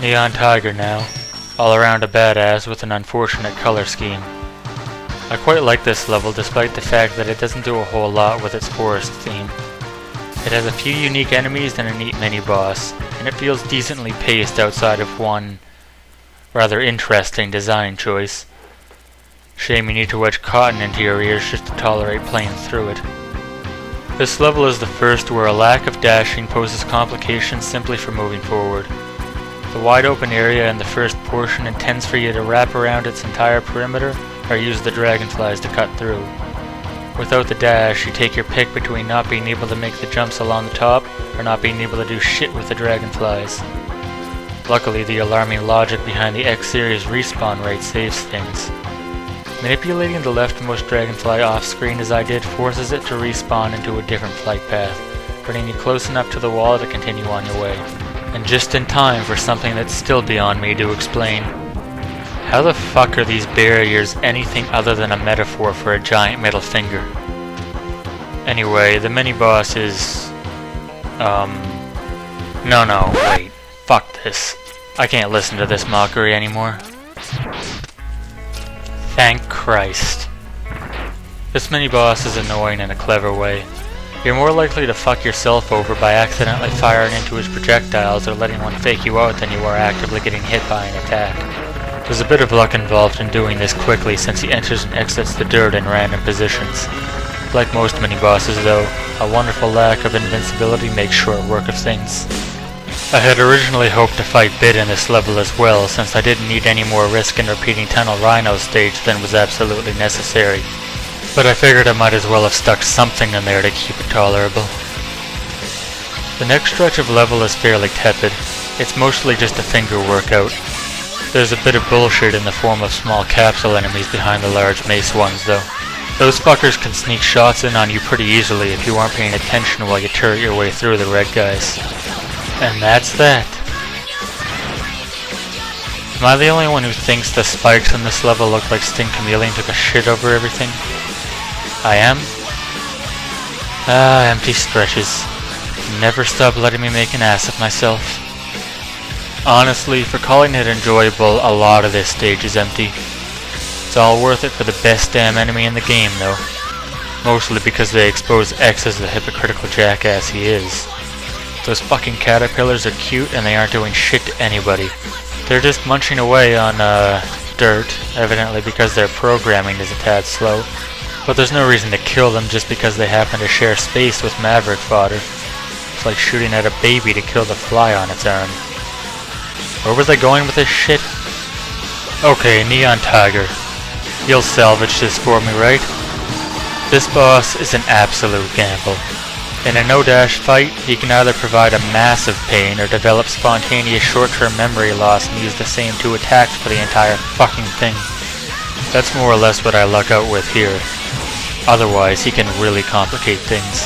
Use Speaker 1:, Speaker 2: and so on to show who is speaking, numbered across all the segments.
Speaker 1: Neon Tiger now, all around a badass with an unfortunate color scheme. I quite like this level despite the fact that it doesn't do a whole lot with its forest theme. It has a few unique enemies and a neat mini-boss, and it feels decently paced outside of one rather interesting design choice. Shame you need to wedge cotton into your ears just to tolerate playing through it. This level is the first where a lack of dashing poses complications simply for moving forward. The wide open area in the first portion intends for you to wrap around its entire perimeter or use the dragonflies to cut through. Without the dash, you take your pick between not being able to make the jumps along the top or not being able to do shit with the dragonflies. Luckily, the alarming logic behind the X-Series respawn rate saves things. Manipulating the leftmost dragonfly off-screen as I did forces it to respawn into a different flight path, bringing you close enough to the wall to continue on your way. And just in time for something that's still beyond me to explain. How the fuck are these barriers anything other than a metaphor for a giant middle finger? Anyway, the mini-boss is... No, wait. Fuck this. I can't listen to this mockery anymore. Thank Christ. This mini-boss is annoying in a clever way. You're more likely to fuck yourself over by accidentally firing into his projectiles or letting one fake you out than you are actively getting hit by an attack. There's a bit of luck involved in doing this quickly since he enters and exits the dirt in random positions. Like most mini-bosses though, a wonderful lack of invincibility makes short work of things. I had originally hoped to fight Bit in this level as well since I didn't need any more risk in repeating Tunnel Rhino's stage than was absolutely necessary. But I figured I might as well have stuck something in there to keep it tolerable. The next stretch of level is fairly tepid. It's mostly just a finger workout. There's a bit of bullshit in the form of small capsule enemies behind the large mace ones though. Those fuckers can sneak shots in on you pretty easily if you aren't paying attention while you turret your way through the red guys. And that's that. Am I the only one who thinks the spikes in this level look like Sting Chameleon took a shit over everything? I am? Empty stretches. Never stop letting me make an ass of myself. Honestly, for calling it enjoyable, a lot of this stage is empty. It's all worth it for the best damn enemy in the game, though. Mostly because they expose X as the hypocritical jackass he is. Those fucking caterpillars are cute and they aren't doing shit to anybody. They're just munching away on, dirt, evidently because their programming is a tad slow. But there's no reason to kill them just because they happen to share space with Maverick fodder. It's like shooting at a baby to kill the fly on its arm. Where was I going with this shit? Okay, Neon Tiger. You'll salvage this for me, right? This boss is an absolute gamble. In a no-dash fight, he can either provide a massive pain or develop spontaneous short-term memory loss and use the same two attacks for the entire fucking thing. That's more or less what I luck out with here. Otherwise, he can really complicate things.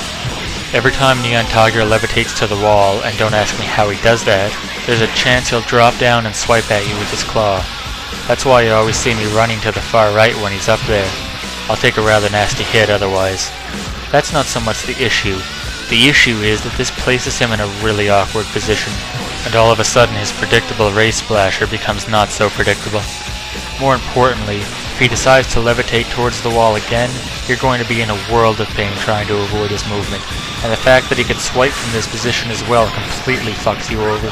Speaker 1: Every time Neon Tiger levitates to the wall, and don't ask me how he does that, there's a chance he'll drop down and swipe at you with his claw. That's why you always see me running to the far right when he's up there. I'll take a rather nasty hit otherwise. That's not so much the issue. The issue is that this places him in a really awkward position, and all of a sudden his predictable ray splasher becomes not so predictable. More importantly, if he decides to levitate towards the wall again, you're going to be in a world of pain trying to avoid his movement, and the fact that he can swipe from this position as well completely fucks you over.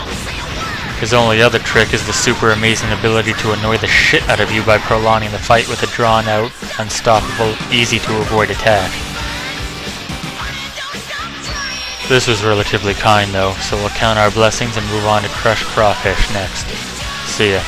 Speaker 1: His only other trick is the super amazing ability to annoy the shit out of you by prolonging the fight with a drawn out, unstoppable, easy to avoid attack. This was relatively kind though, so we'll count our blessings and move on to Crush Crawfish next. See ya.